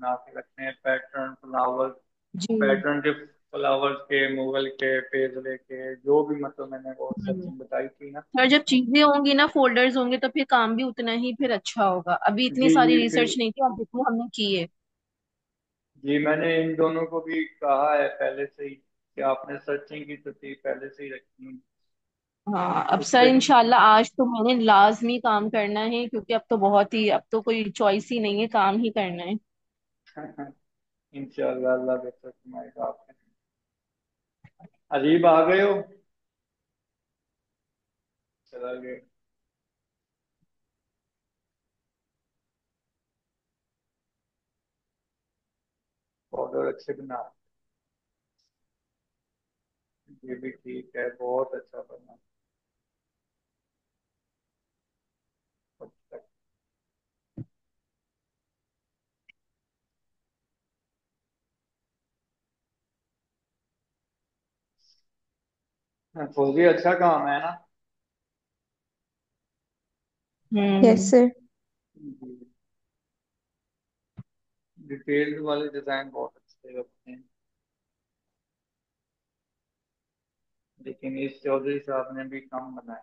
बना के रखने हैं, पैटर्न फ्लावर, जी। पैटर्न के फ्लावर्स के, मुगल के, पेजले के, जो भी मतलब मैंने वो हम्म। सर्चिंग बताई थी ना। और जब चीजें होंगी ना, फोल्डर्स होंगे, तो फिर काम भी उतना ही फिर अच्छा होगा। अभी इतनी जी सारी जी फिर, रिसर्च नहीं थी, अब जितनी हमने की है। जी मैंने इन दोनों को भी कहा है पहले से ही कि आपने सर्चिंग की तरतीब पहले से ही रखनी है। हाँ, अब उस सर पे इंशाल्लाह आज तो मैंने लाजमी काम करना है, क्योंकि अब तो बहुत ही, अब तो कोई चॉइस ही नहीं है, काम ही करना है। इंशाल्लाह अल्लाह बेहतर फरमाएगा आपके। अजीब आ गए हो, चला गए। ऑर्डर अच्छे बना, ये भी ठीक है, बहुत अच्छा बना। फौजी अच्छा काम है ना। हम्म। हम्म। सर। जी, डिटेल्स वाले डिजाइन बहुत अच्छे लगते हैं, लेकिन इस चौधरी साहब ने भी कम बनाए।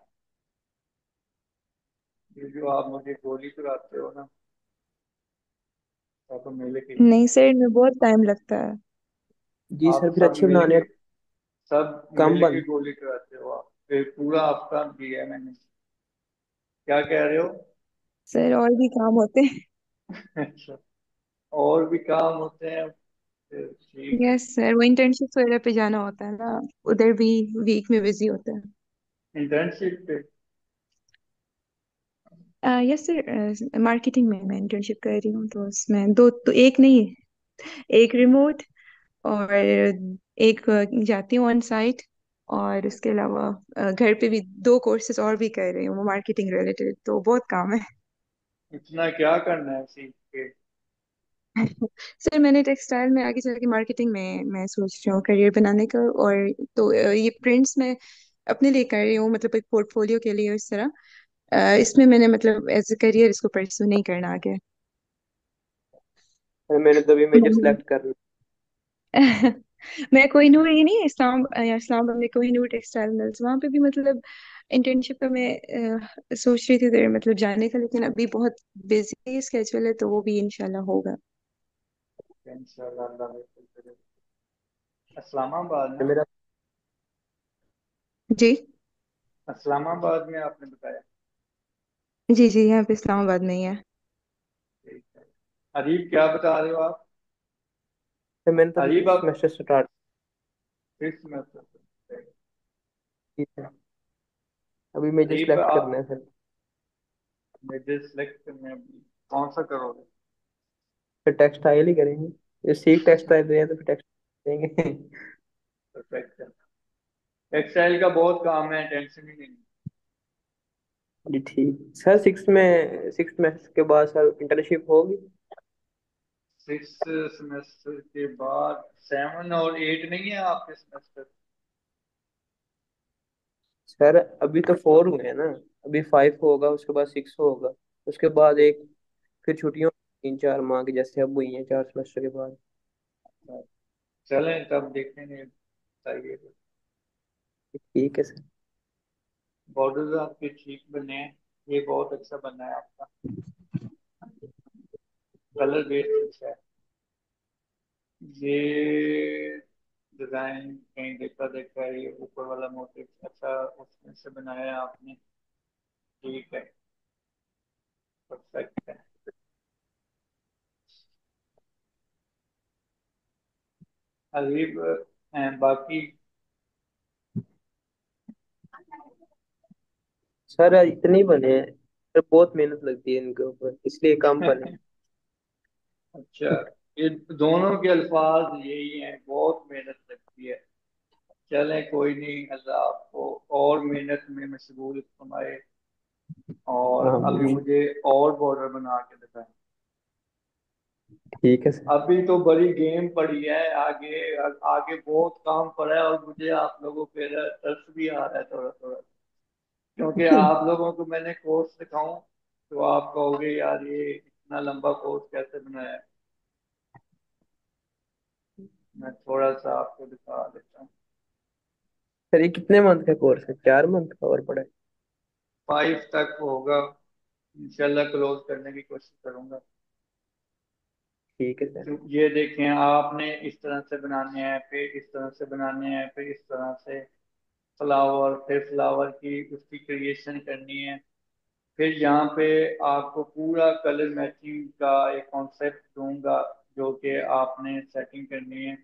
ये जो आप मुझे गोली कराते हो ना, तो मेले के लिए, नहीं सर, इनमें बहुत टाइम लगता है। जी आप सर फिर सब अच्छे मिल बनाने के, हैं। सब कम मिल बन। के गोली कराते हो आप, फिर पूरा आपका दिया है मैंने। क्या कह रहे हो? सर और भी काम होते हैं। अच्छा, और भी काम होते हैं, फिर ठीक है। यस सर, वो इंटर्नशिप वगैरह पे जाना होता है ना, उधर भी वीक में बिजी होता है। इंटर्नशिप पे? यस सर, मार्केटिंग में मैं इंटर्नशिप कर रही हूँ, तो उसमें दो तो, एक नहीं, एक रिमोट और एक जाती हूँ ऑन साइट। और उसके अलावा घर पे भी दो कोर्सेज और भी कर रही हूँ, वो मार्केटिंग रिलेटेड, तो बहुत काम है। इतना क्या करना है सीख के? सर मैंने टेक्सटाइल में आगे चल के मार्केटिंग में मैं सोच रही हूँ करियर बनाने का। और तो ये प्रिंट्स में अपने लिए कर रही हूँ, मतलब एक पोर्टफोलियो के लिए इस तरह। इसमें मैंने मतलब एज ए करियर इसको परस्यू नहीं करना आगे। मैंने तो अभी मेजर मैंने सेलेक्ट कर मैं कोहिनूर, ही नहीं, इस्लामाबाद में कोहिनूर टेक्सटाइल मिल्स, वहां पे भी मतलब इंटर्नशिप का मैं सोच रही थी देर मतलब जाने का, लेकिन अभी बहुत बिजी स्केड्यूल है, तो वो भी इंशाल्लाह होगा। इंशाल्लाह अल्लाह बेहतर करे। इस्लामाबाद ना? मेरा। जी। इस्लामाबाद में आपने बताया? जी जी, यहाँ पे इस्लामाबाद में ही है। ठीक है। अरीब क्या बता रहे हो आप? मैंने तो अभी अरीब फिफ्थ आप सेमेस्टर स्टार्ट फिफ्थ सेमेस्टर? की है। अभी मेजर अरीब सेलेक्ट आप करना है सर। मेजर सिलेक्ट करने में कौन सा करोगे? फिर टेक्सटाइल ही करेंगे। ये सीख टेक्सटाइल रहे हैं तो फिर टेक्सटाइल करेंगे। परफेक्ट है। टेक्सटाइल का बहुत काम है, टेंशन ही नहीं। जी ठीक सर। सिक्स सेमेस्टर के बाद सर इंटर्नशिप होगी। सिक्स सेमेस्टर के बाद सेवन और एट नहीं है आपके सेमेस्टर? सर अभी तो फोर हुए हैं ना। अभी फाइव होगा, उसके बाद सिक्स होगा, उसके बाद तो एक, फिर छुट्टियां 3-4 माह की जैसे अब हुई हैं 4 सेमेस्टर के बाद। चलें तब देखेंगे, बताइए। ठीक है सर। बॉर्डर्स आपके ठीक बने हैं, ये बहुत अच्छा बना है आपका, कलर बेस अच्छा है। ये डिजाइन कहीं देखा देखा है, ये ऊपर वाला मोटिव अच्छा उसमें से बनाया है आपने, ठीक है, परफेक्ट है। अजीब बाकी सर इतने ही बने हैं सर, बहुत मेहनत लगती है इनके ऊपर, इसलिए कम बने। अच्छा, ये दोनों के अल्फाज यही हैं, बहुत मेहनत लगती है। चलें कोई नहीं, अल्लाह आपको और मेहनत में मशगूल फरमाए, और अभी हाँ मुझे और बॉर्डर बना के दिखाएं। ठीक है सर। अभी तो बड़ी गेम पड़ी है आगे, आगे बहुत काम पड़ा है, और मुझे आप लोगों पे तरस भी आ रहा है थोड़ा थोड़ा, क्योंकि आप लोगों को मैंने कोर्स दिखाऊं तो आप कहोगे यार ये इतना लंबा कोर्स कैसे बनाया है। मैं थोड़ा सा आपको दिखा देता हूँ। सर ये कितने मंथ का कोर्स है? 4 मंथ का और पड़ा है? 5 तक होगा, इंशाल्लाह क्लोज करने की कोशिश करूंगा। ठीक है सर। तो ये देखें, आपने इस तरह से बनाने हैं, फिर इस तरह से बनाने हैं, फिर इस तरह से फ्लावर, फिर फ्लावर की उसकी क्रिएशन करनी है। फिर यहाँ पे आपको पूरा कलर मैचिंग का एक कॉन्सेप्ट दूंगा जो कि आपने सेटिंग करनी है।